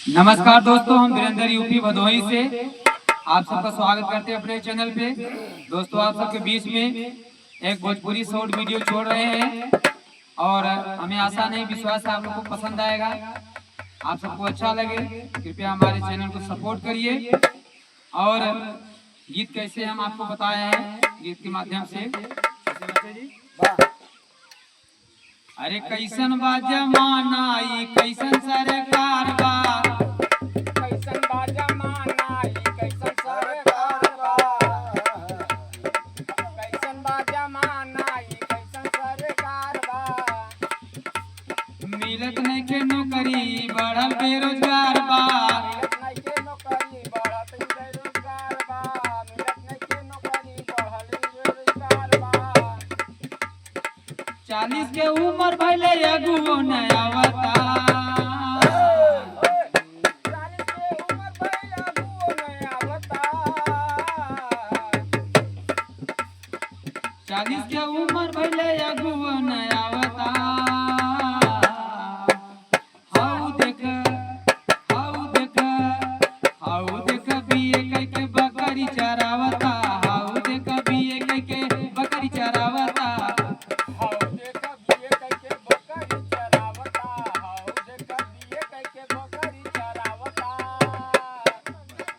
नमस्कार दोस्तों, हम वीरेंद्र यूपी भदोही से आप सबका स्वागत करते हैं अपने चैनल पे। दोस्तों, आप सबके बीच में एक भोजपुरी शॉर्ट वीडियो छोड़ रहे हैं और हमें आशा नहीं विश्वास है आप लोग को पसंद आएगा, आप सबको अच्छा लगे। कृपया हमारे चैनल को सपोर्ट करिए। और गीत कैसे हम आपको बताए हैं गीत के माध्यम से। अरे कैसन बा जमाना ई कैसन सरकार बा, कैसन बा जमाना ई कैसन सरकार बा, कैसन बा जमाना ई कैसन सरकार बा। मिलत नहीं के नौकरी बढ़ल बेरोजगार बा, मिलत नइखे नौकरी बढ़त बेरोजगार बा, मिलत नइखे नौकरी बढ़ल बेरोजगार बा। 40 के उम्र भइले अगुओ न आवता, 40 के उम्र भइल अगुओ नै आवता, 40 के उम्र भइले अगुओ न आवता।